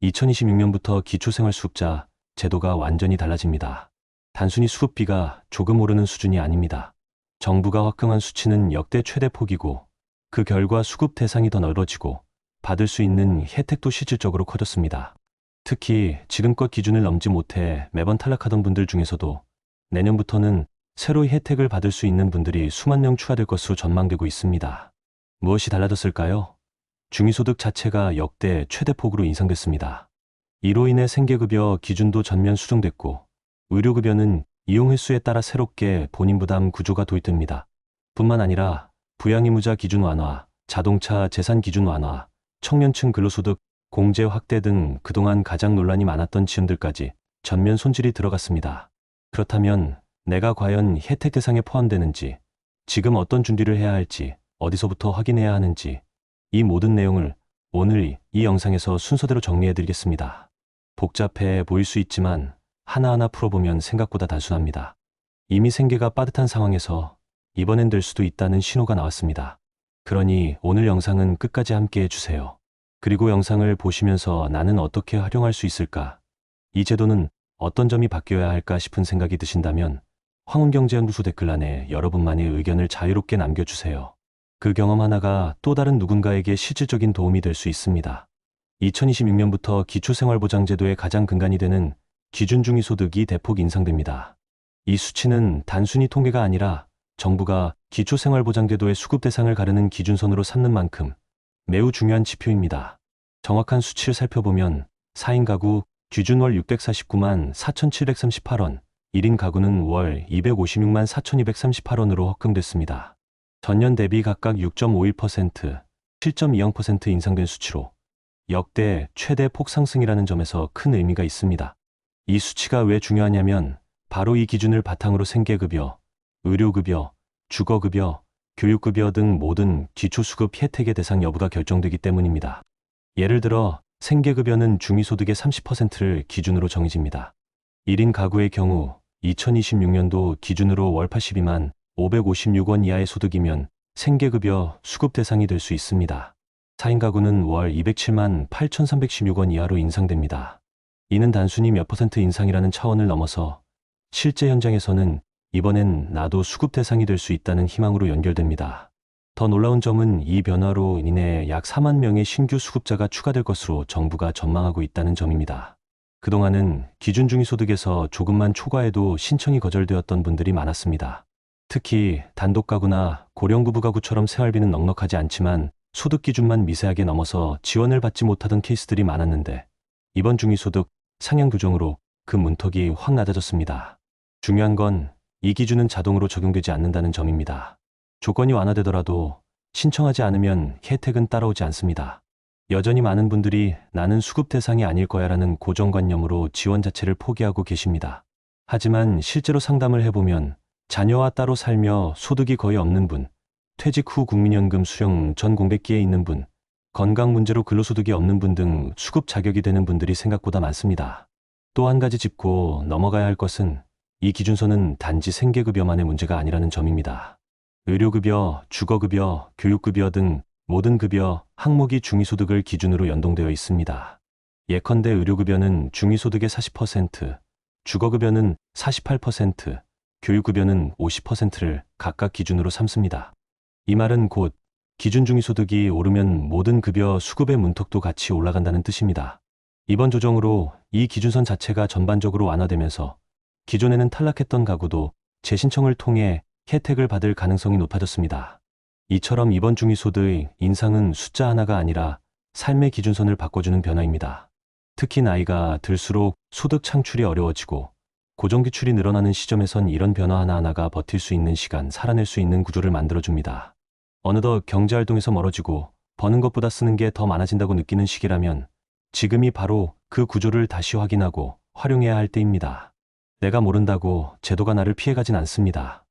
2026년부터 기초생활수급자 제도가 완전히 달라집니다. 단순히 수급비가 조금 오르는 수준이 아닙니다. 정부가 확정한 수치는 역대 최대 폭이고 그 결과 수급 대상이 더 넓어지고 받을 수 있는 혜택도 실질적으로 커졌습니다. 특히 지금껏 기준을 넘지 못해 매번 탈락하던 분들 중에서도 내년부터는 새로이 혜택을 받을 수 있는 분들이 수만 명 추가될 것으로 전망되고 있습니다. 무엇이 달라졌을까요? 중위소득 자체가 역대 최대폭으로 인상됐습니다. 이로 인해 생계급여 기준도 전면 수정됐고 의료급여는 이용 횟수에 따라 새롭게 본인 부담 구조가 도입됩니다. 뿐만 아니라 부양의무자 기준 완화, 자동차 재산 기준 완화, 청년층 근로소득 공제 확대 등 그동안 가장 논란이 많았던 지원들까지 전면 손질이 들어갔습니다. 그렇다면 내가 과연 혜택 대상에 포함되는지, 지금 어떤 준비를 해야 할지, 어디서부터 확인해야 하는지, 이 모든 내용을 오늘 이 영상에서 순서대로 정리해드리겠습니다. 복잡해 보일 수 있지만 하나하나 풀어보면 생각보다 단순합니다. 이미 생계가 빠듯한 상황에서 이번엔 될 수도 있다는 신호가 나왔습니다. 그러니 오늘 영상은 끝까지 함께 해주세요. 그리고 영상을 보시면서 나는 어떻게 활용할 수 있을까? 이 제도는 어떤 점이 바뀌어야 할까 싶은 생각이 드신다면 황운경제연구소 댓글란에 여러분만의 의견을 자유롭게 남겨주세요. 그 경험 하나가 또 다른 누군가에게 실질적인 도움이 될 수 있습니다. 2026년부터 기초생활보장제도의 가장 근간이 되는 기준중위소득이 대폭 인상됩니다. 이 수치는 단순히 통계가 아니라 정부가 기초생활보장제도의 수급 대상을 가르는 기준선으로 삼는 만큼 매우 중요한 지표입니다. 정확한 수치를 살펴보면 4인 가구 기준 월 649만 4,738원, 1인 가구는 월 256만 4,238원으로 확정됐습니다. 전년 대비 각각 6.51%, 7.20% 인상된 수치로 역대 최대 폭 상승이라는 점에서 큰 의미가 있습니다. 이 수치가 왜 중요하냐면 바로 이 기준을 바탕으로 생계급여, 의료급여, 주거급여, 교육급여 등 모든 기초수급 혜택의 대상 여부가 결정되기 때문입니다. 예를 들어 생계급여는 중위소득의 30%를 기준으로 정해집니다. 1인 가구의 경우 2026년도 기준으로 월 82만 556원 이하의 소득이면 생계급여 수급 대상이 될 수 있습니다. 4인 가구는 월 207만 8,316원 이하로 인상됩니다. 이는 단순히 몇 퍼센트 인상이라는 차원을 넘어서 실제 현장에서는 이번엔 나도 수급 대상이 될 수 있다는 희망으로 연결됩니다. 더 놀라운 점은 이 변화로 인해 약 4만 명의 신규 수급자가 추가될 것으로 정부가 전망하고 있다는 점입니다. 그동안은 기준중위소득에서 조금만 초과해도 신청이 거절되었던 분들이 많았습니다. 특히 단독가구나 고령부부 가구처럼 생활비는 넉넉하지 않지만 소득 기준만 미세하게 넘어서 지원을 받지 못하던 케이스들이 많았는데 이번 중위소득 상향 규정으로 그 문턱이 확 낮아졌습니다. 중요한 건 이 기준은 자동으로 적용되지 않는다는 점입니다. 조건이 완화되더라도 신청하지 않으면 혜택은 따라오지 않습니다. 여전히 많은 분들이 나는 수급 대상이 아닐 거야라는 고정관념으로 지원 자체를 포기하고 계십니다. 하지만 실제로 상담을 해보면 자녀와 따로 살며 소득이 거의 없는 분, 퇴직 후 국민연금 수령 전 공백기에 있는 분, 건강 문제로 근로소득이 없는 분 등 수급 자격이 되는 분들이 생각보다 많습니다. 또 한 가지 짚고 넘어가야 할 것은 이 기준선은 단지 생계급여만의 문제가 아니라는 점입니다. 의료급여, 주거급여, 교육급여 등 모든 급여 항목이 중위소득을 기준으로 연동되어 있습니다. 예컨대 의료급여는 중위소득의 40%, 주거급여는 48%, 교육급여는 50%를 각각 기준으로 삼습니다. 이 말은 곧 기준 중위소득이 오르면 모든 급여 수급의 문턱도 같이 올라간다는 뜻입니다. 이번 조정으로 이 기준선 자체가 전반적으로 완화되면서 기존에는 탈락했던 가구도 재신청을 통해 혜택을 받을 가능성이 높아졌습니다. 이처럼 이번 중위소득 인상은 숫자 하나가 아니라 삶의 기준선을 바꿔주는 변화입니다. 특히 나이가 들수록 소득 창출이 어려워지고 고정기출이 늘어나는 시점에선 이런 변화 하나하나가 버틸 수 있는 시간, 살아낼 수 있는 구조를 만들어줍니다. 어느덧 경제활동에서 멀어지고 버는 것보다 쓰는 게 더 많아진다고 느끼는 시기라면 지금이 바로 그 구조를 다시 확인하고 활용해야 할 때입니다. 내가 모른다고 제도가 나를 피해가진 않습니다.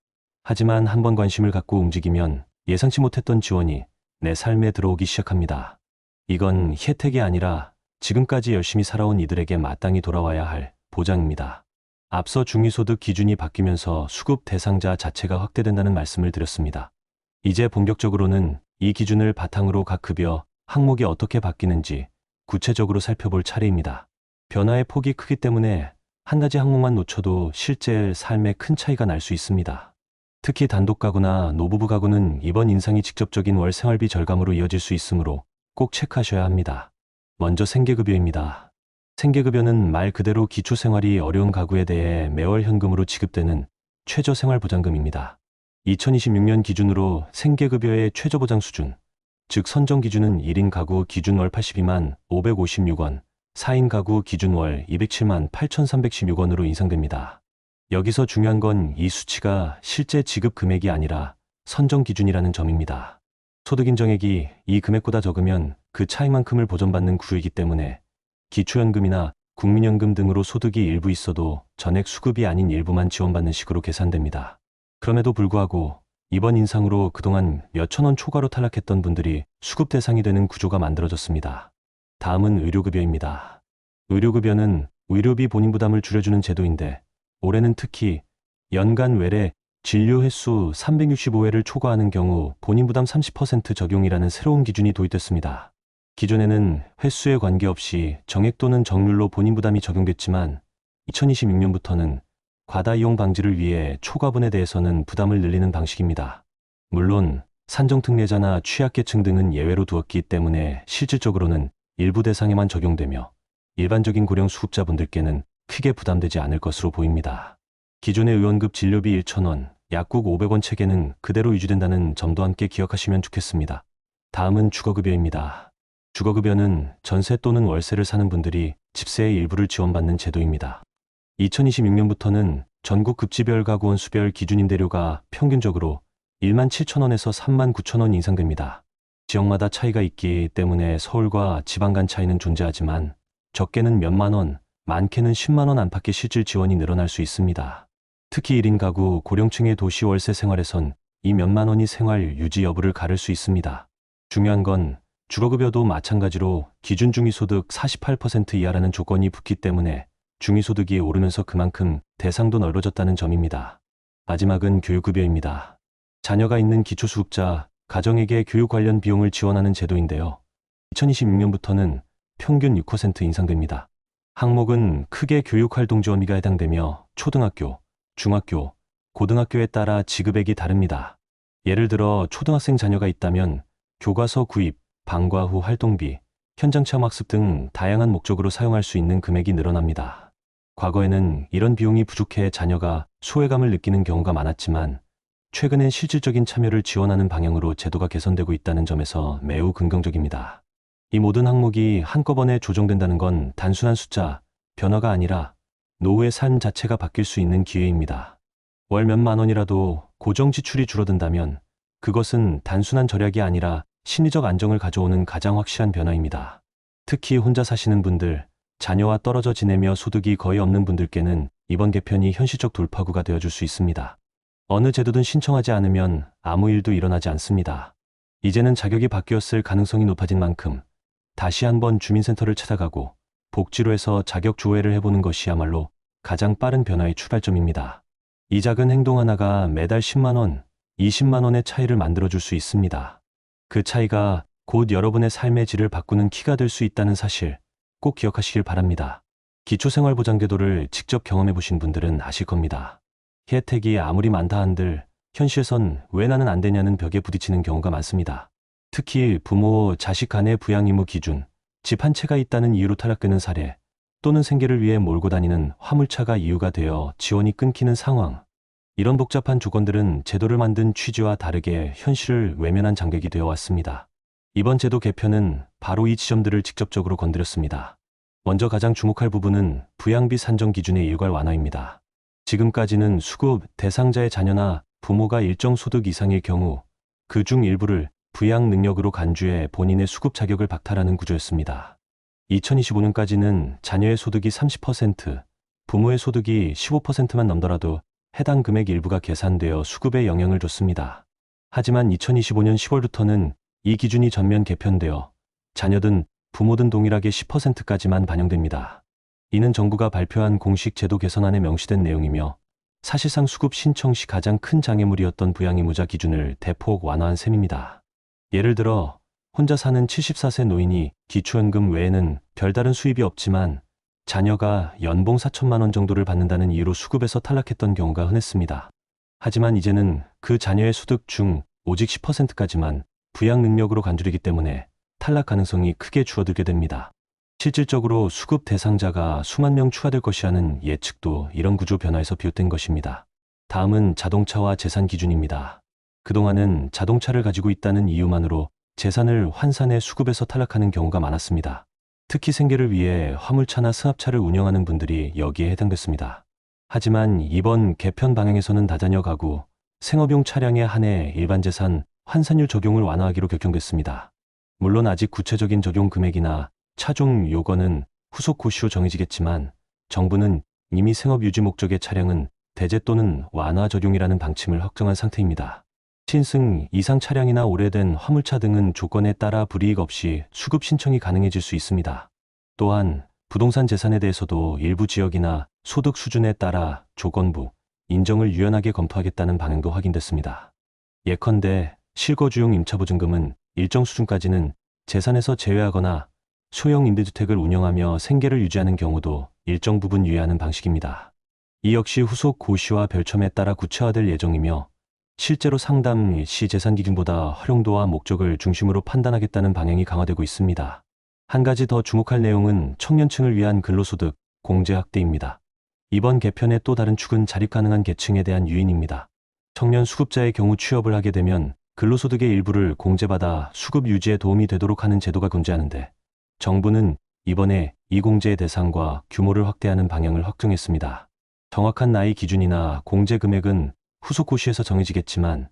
하지만 한번 관심을 갖고 움직이면 예상치 못했던 지원이 내 삶에 들어오기 시작합니다. 이건 혜택이 아니라 지금까지 열심히 살아온 이들에게 마땅히 돌아와야 할 보장입니다. 앞서 중위소득 기준이 바뀌면서 수급 대상자 자체가 확대된다는 말씀을 드렸습니다. 이제 본격적으로는 이 기준을 바탕으로 각 급여 항목이 어떻게 바뀌는지, 구체적으로 살펴볼 차례입니다. 변화의 폭이 크기 때문에 한 가지 항목만 놓쳐도 실제 삶에 큰 차이가 날 수 있습니다. 특히 단독 가구나 노부부 가구는 이번 인상이 직접적인 월 생활비 절감으로 이어질 수 있으므로 꼭 체크하셔야 합니다. 먼저 생계급여입니다. 생계급여는 말 그대로 기초생활이 어려운 가구에 대해 매월 현금으로 지급되는 최저생활보장금입니다. 2026년 기준으로 생계급여의 최저보장 수준, 즉 선정 기준은 1인 가구 기준 월 82만 556원, 4인 가구 기준 월 207만 8,316원으로 인상됩니다. 여기서 중요한 건 이 수치가 실제 지급 금액이 아니라 선정 기준이라는 점입니다. 소득 인정액이 이 금액보다 적으면 그 차이만큼을 보전받는 구조이기 때문에 기초연금이나 국민연금 등으로 소득이 일부 있어도 전액 수급이 아닌 일부만 지원받는 식으로 계산됩니다. 그럼에도 불구하고 이번 인상으로 그동안 몇천 원 초과로 탈락했던 분들이 수급 대상이 되는 구조가 만들어졌습니다. 다음은 의료급여입니다. 의료급여는 의료비 본인 부담을 줄여주는 제도인데 올해는 특히 연간 외래 진료 횟수 365회를 초과하는 경우 본인 부담 30% 적용이라는 새로운 기준이 도입됐습니다. 기존에는 횟수에 관계없이 정액 또는 정률로 본인 부담이 적용됐지만 2026년부터는 과다 이용 방지를 위해 초과분에 대해서는 부담을 늘리는 방식입니다. 물론 산정특례자나 취약계층 등은 예외로 두었기 때문에 실질적으로는 일부 대상에만 적용되며 일반적인 고령 수급자분들께는 크게 부담되지 않을 것으로 보입니다. 기존의 의원급 진료비 1,000원, 약국 500원 체계는 그대로 유지된다는 점도 함께 기억하시면 좋겠습니다. 다음은 주거급여입니다. 주거급여는 전세 또는 월세를 사는 분들이 집세의 일부를 지원받는 제도입니다. 2026년부터는 전국 급지별 가구원 수별 기준 임대료가 평균적으로 17,000원에서 39,000원 인상됩니다. 지역마다 차이가 있기 때문에 서울과 지방 간 차이는 존재하지만 적게는 몇만 원, 많게는 10만 원 안팎의 실질 지원이 늘어날 수 있습니다. 특히 1인 가구 고령층의 도시 월세 생활에선 이 몇만 원이 생활 유지 여부를 가를 수 있습니다. 중요한 건 주거급여도 마찬가지로 기준 중위소득 48% 이하라는 조건이 붙기 때문에 중위소득이 오르면서 그만큼 대상도 넓어졌다는 점입니다. 마지막은 교육급여입니다. 자녀가 있는 기초수급자, 가정에게 교육 관련 비용을 지원하는 제도인데요. 2026년부터는 평균 6% 인상됩니다. 항목은 크게 교육활동 지원비가 해당되며 초등학교, 중학교, 고등학교에 따라 지급액이 다릅니다. 예를 들어 초등학생 자녀가 있다면 교과서 구입, 방과 후 활동비, 현장체험학습 등 다양한 목적으로 사용할 수 있는 금액이 늘어납니다. 과거에는 이런 비용이 부족해 자녀가 소외감을 느끼는 경우가 많았지만 최근엔 실질적인 참여를 지원하는 방향으로 제도가 개선되고 있다는 점에서 매우 긍정적입니다. 이 모든 항목이 한꺼번에 조정된다는 건 단순한 숫자, 변화가 아니라 노후의 삶 자체가 바뀔 수 있는 기회입니다. 월 몇만 원이라도 고정 지출이 줄어든다면 그것은 단순한 절약이 아니라 심리적 안정을 가져오는 가장 확실한 변화입니다. 특히 혼자 사시는 분들, 자녀와 떨어져 지내며 소득이 거의 없는 분들께는 이번 개편이 현실적 돌파구가 되어줄 수 있습니다. 어느 제도든 신청하지 않으면 아무 일도 일어나지 않습니다. 이제는 자격이 바뀌었을 가능성이 높아진 만큼 다시 한번 주민센터를 찾아가고 복지로 해서 자격 조회를 해보는 것이야말로 가장 빠른 변화의 출발점입니다. 이 작은 행동 하나가 매달 10만 원, 20만 원의 차이를 만들어줄 수 있습니다. 그 차이가 곧 여러분의 삶의 질을 바꾸는 키가 될 수 있다는 사실 꼭 기억하시길 바랍니다. 기초생활보장제도를 직접 경험해보신 분들은 아실 겁니다. 혜택이 아무리 많다 한들 현실에선 왜 나는 안 되냐는 벽에 부딪히는 경우가 많습니다. 특히 부모, 자식 간의 부양 의무 기준, 집 한 채가 있다는 이유로 탈락되는 사례, 또는 생계를 위해 몰고 다니는 화물차가 이유가 되어 지원이 끊기는 상황. 이런 복잡한 조건들은 제도를 만든 취지와 다르게 현실을 외면한 장벽이 되어 왔습니다. 이번 제도 개편은 바로 이 지점들을 직접적으로 건드렸습니다. 먼저 가장 주목할 부분은 부양비 산정 기준의 일괄 완화입니다. 지금까지는 수급 대상자의 자녀나 부모가 일정 소득 이상일 경우 그중 일부를 부양 능력으로 간주해 본인의 수급 자격을 박탈하는 구조였습니다. 2025년까지는 자녀의 소득이 30%, 부모의 소득이 15%만 넘더라도 해당 금액 일부가 계산되어 수급에 영향을 줬습니다. 하지만 2025년 10월부터는 이 기준이 전면 개편되어 자녀든 부모든 동일하게 10%까지만 반영됩니다. 이는 정부가 발표한 공식 제도 개선안에 명시된 내용이며 사실상 수급 신청 시 가장 큰 장애물이었던 부양의무자 기준을 대폭 완화한 셈입니다. 예를 들어 혼자 사는 74세 노인이 기초연금 외에는 별다른 수입이 없지만 자녀가 연봉 4천만 원 정도를 받는다는 이유로 수급에서 탈락했던 경우가 흔했습니다. 하지만 이제는 그 자녀의 소득 중 오직 10%까지만 부양 능력으로 간주리기 때문에 탈락 가능성이 크게 줄어들게 됩니다. 실질적으로 수급 대상자가 수만 명 추가될 것이라는 예측도 이런 구조 변화에서 비롯된 것입니다. 다음은 자동차와 재산 기준입니다. 그동안은 자동차를 가지고 있다는 이유만으로 재산을 환산해 수급에서 탈락하는 경우가 많았습니다. 특히 생계를 위해 화물차나 승합차를 운영하는 분들이 여기에 해당됐습니다. 하지만 이번 개편 방향에서는 다자녀 가구, 생업용 차량에 한해 일반 재산 환산율 적용을 완화하기로 결정됐습니다. 물론 아직 구체적인 적용 금액이나 차종 요건은 후속 고시로 정해지겠지만 정부는 이미 생업 유지 목적의 차량은 대제 또는 완화 적용이라는 방침을 확정한 상태입니다. 신승 이상 차량이나 오래된 화물차 등은 조건에 따라 불이익 없이 수급 신청이 가능해질 수 있습니다. 또한 부동산 재산에 대해서도 일부 지역이나 소득 수준에 따라 조건부, 인정을 유연하게 검토하겠다는 방향도 확인됐습니다. 예컨대 실거주용 임차보증금은 일정 수준까지는 재산에서 제외하거나 소형 임대주택을 운영하며 생계를 유지하는 경우도 일정 부분 유예하는 방식입니다. 이 역시 후속 고시와 별첨에 따라 구체화될 예정이며 실제로 상담 시 재산 기준보다 활용도와 목적을 중심으로 판단하겠다는 방향이 강화되고 있습니다. 한 가지 더 주목할 내용은 청년층을 위한 근로소득 공제 확대입니다. 이번 개편의 또 다른 축은 자립 가능한 계층에 대한 유인입니다. 청년 수급자의 경우 취업을 하게 되면 근로소득의 일부를 공제받아 수급 유지에 도움이 되도록 하는 제도가 존재하는데 정부는 이번에 이 공제의 대상과 규모를 확대하는 방향을 확정했습니다. 정확한 나이 기준이나 공제 금액은 후속 고시에서 정해지겠지만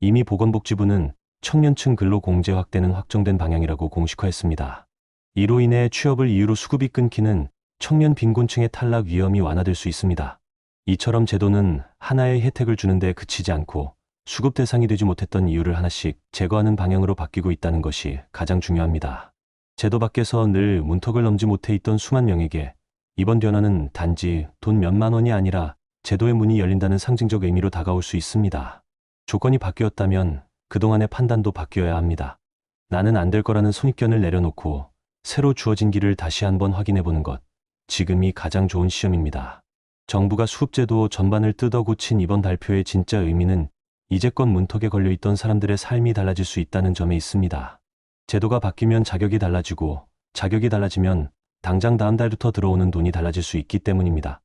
이미 보건복지부는 청년층 근로 공제 확대는 확정된 방향이라고 공식화했습니다. 이로 인해 취업을 이유로 수급이 끊기는 청년 빈곤층의 탈락 위험이 완화될 수 있습니다. 이처럼 제도는 하나의 혜택을 주는 데 그치지 않고 수급 대상이 되지 못했던 이유를 하나씩 제거하는 방향으로 바뀌고 있다는 것이 가장 중요합니다. 제도 밖에서 늘 문턱을 넘지 못해 있던 수만 명에게 이번 변화는 단지 돈 몇만 원이 아니라 제도의 문이 열린다는 상징적 의미로 다가올 수 있습니다. 조건이 바뀌었다면 그동안의 판단도 바뀌어야 합니다. 나는 안 될 거라는 선입견을 내려놓고 새로 주어진 길을 다시 한번 확인해보는 것, 지금이 가장 좋은 시점입니다. 정부가 수급제도 전반을 뜯어 고친 이번 발표의 진짜 의미는 이제껏 문턱에 걸려있던 사람들의 삶이 달라질 수 있다는 점에 있습니다. 제도가 바뀌면 자격이 달라지고 자격이 달라지면 당장 다음 달부터 들어오는 돈이 달라질 수 있기 때문입니다.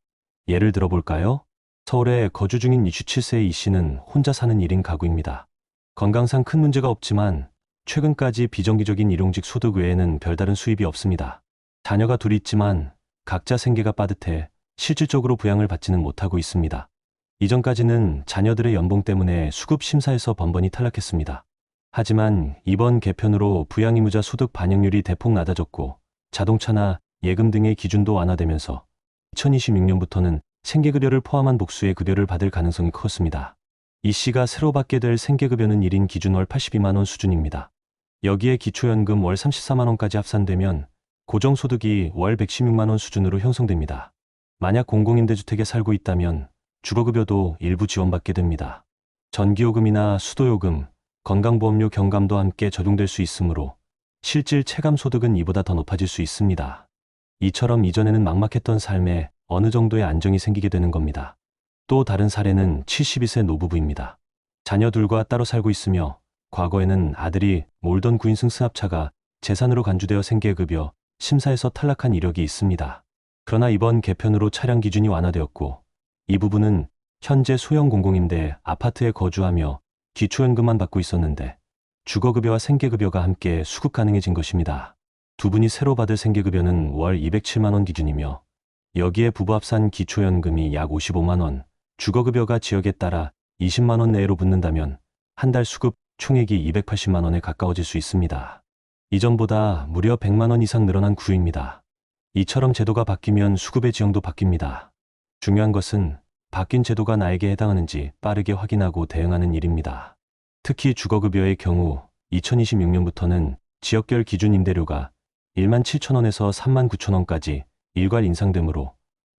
예를 들어볼까요? 서울에 거주 중인 27세의 이 씨는 혼자 사는 1인 가구입니다. 건강상 큰 문제가 없지만 최근까지 비정기적인 일용직 소득 외에는 별다른 수입이 없습니다. 자녀가 둘 있지만 각자 생계가 빠듯해 실질적으로 부양을 받지는 못하고 있습니다. 이전까지는 자녀들의 연봉 때문에 수급 심사에서 번번이 탈락했습니다. 하지만 이번 개편으로 부양 의무자 소득 반영률이 대폭 낮아졌고 자동차나 예금 등의 기준도 완화되면서 2026년부터는 생계급여를 포함한 복수의 급여를 받을 가능성이 컸습니다. 이 씨가 새로 받게 될 생계급여는 1인 기준 월 82만 원 수준입니다. 여기에 기초연금 월 34만 원까지 합산되면 고정소득이 월 116만 원 수준으로 형성됩니다. 만약 공공임대주택에 살고 있다면 주거급여도 일부 지원받게 됩니다. 전기요금이나 수도요금, 건강보험료 경감도 함께 적용될 수 있으므로 실질 체감소득은 이보다 더 높아질 수 있습니다. 이처럼 이전에는 막막했던 삶에 어느 정도의 안정이 생기게 되는 겁니다. 또 다른 사례는 72세 노부부입니다. 자녀 둘과 따로 살고 있으며 과거에는 아들이 몰던 9인승 승합차가 재산으로 간주되어 생계급여 심사에서 탈락한 이력이 있습니다. 그러나 이번 개편으로 차량 기준이 완화되었고 이 부부는 현재 소형 공공임대 아파트에 거주하며 기초연금만 받고 있었는데 주거급여와 생계급여가 함께 수급 가능해진 것입니다. 두 분이 새로 받을 생계급여는 월 207만 원 기준이며 여기에 부부 합산 기초연금이 약 55만 원, 주거급여가 지역에 따라 20만 원 내외로 붙는다면 한 달 수급 총액이 280만 원에 가까워질 수 있습니다. 이전보다 무려 100만 원 이상 늘어난 구입니다. 이처럼 제도가 바뀌면 수급의 지형도 바뀝니다. 중요한 것은 바뀐 제도가 나에게 해당하는지 빠르게 확인하고 대응하는 일입니다. 특히 주거급여의 경우 2026년부터는 지역별 기준 임대료가 1만 7천 원에서 3만 9천 원까지 일괄 인상되므로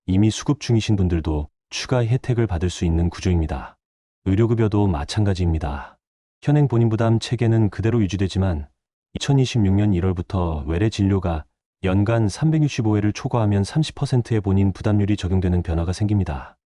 이미 수급 중이신 분들도 추가 혜택을 받을 수 있는 구조입니다. 의료급여도 마찬가지입니다. 현행 본인부담 체계는 그대로 유지되지만 2026년 1월부터 외래 진료가 연간 365회를 초과하면 30%의 본인 부담률이 적용되는 변화가 생깁니다.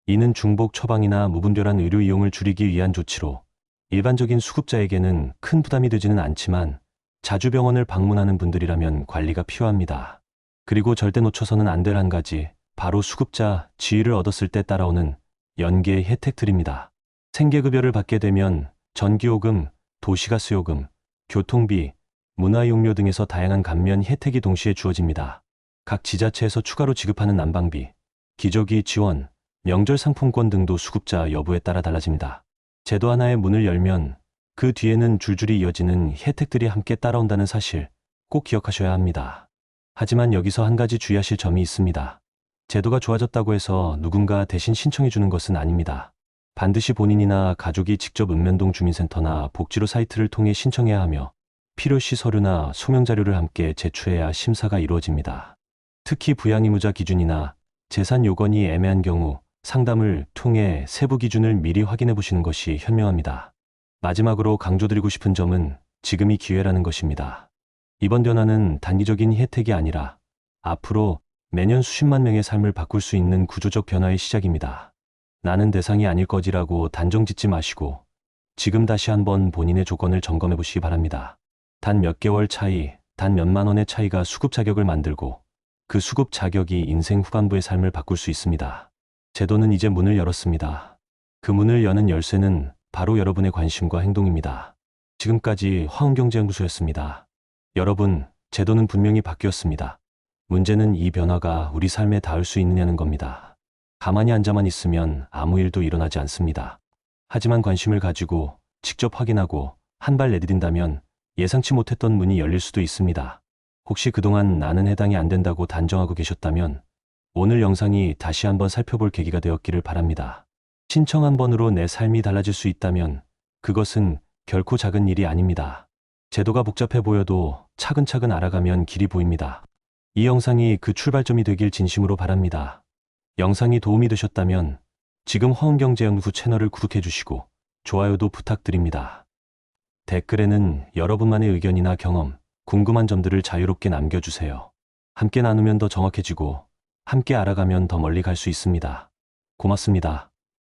이는 중복 처방이나 무분별한 의료 이용을 줄이기 위한 조치로 일반적인 수급자에게는 큰 부담이 되지는 않지만 자주 병원을 방문하는 분들이라면 관리가 필요합니다. 그리고 절대 놓쳐서는 안 될 한 가지, 바로 수급자 지위를 얻었을 때 따라오는 연계 혜택들입니다. 생계급여를 받게 되면 전기요금, 도시가스요금, 교통비, 문화이용료 등에서 다양한 감면 혜택이 동시에 주어집니다. 각 지자체에서 추가로 지급하는 난방비, 기저귀 지원, 명절 상품권 등도 수급자 여부에 따라 달라집니다. 제도 하나의 문을 열면 그 뒤에는 줄줄이 이어지는 혜택들이 함께 따라온다는 사실 꼭 기억하셔야 합니다. 하지만 여기서 한 가지 주의하실 점이 있습니다. 제도가 좋아졌다고 해서 누군가 대신 신청해 주는 것은 아닙니다. 반드시 본인이나 가족이 직접 읍면동 주민센터나 복지로 사이트를 통해 신청해야 하며 필요시 서류나 소명 자료를 함께 제출해야 심사가 이루어집니다. 특히 부양의무자 기준이나 재산 요건이 애매한 경우 상담을 통해 세부 기준을 미리 확인해 보시는 것이 현명합니다. 마지막으로 강조드리고 싶은 점은 지금이 기회라는 것입니다. 이번 변화는 단기적인 혜택이 아니라 앞으로 매년 수십만 명의 삶을 바꿀 수 있는 구조적 변화의 시작입니다. 나는 대상이 아닐 거지라고 단정 짓지 마시고 지금 다시 한번 본인의 조건을 점검해 보시기 바랍니다. 단 몇 개월 차이, 단 몇만 원의 차이가 수급 자격을 만들고 그 수급 자격이 인생 후반부의 삶을 바꿀 수 있습니다. 제도는 이제 문을 열었습니다. 그 문을 여는 열쇠는 바로 여러분의 관심과 행동입니다. 지금까지 화은경제연구소였습니다. 여러분, 제도는 분명히 바뀌었습니다. 문제는 이 변화가 우리 삶에 닿을 수 있느냐는 겁니다. 가만히 앉아만 있으면 아무 일도 일어나지 않습니다. 하지만 관심을 가지고 직접 확인하고 한 발 내디딘다면 예상치 못했던 문이 열릴 수도 있습니다. 혹시 그동안 나는 해당이 안 된다고 단정하고 계셨다면 오늘 영상이 다시 한번 살펴볼 계기가 되었기를 바랍니다. 신청 한 번으로 내 삶이 달라질 수 있다면 그것은 결코 작은 일이 아닙니다. 제도가 복잡해 보여도 차근차근 알아가면 길이 보입니다. 이 영상이 그 출발점이 되길 진심으로 바랍니다. 영상이 도움이 되셨다면 지금 화은경제연구소 채널을 구독해 주시고 좋아요도 부탁드립니다. 댓글에는 여러분만의 의견이나 경험, 궁금한 점들을 자유롭게 남겨주세요. 함께 나누면 더 정확해지고 함께 알아가면 더 멀리 갈 수 있습니다. 고맙습니다.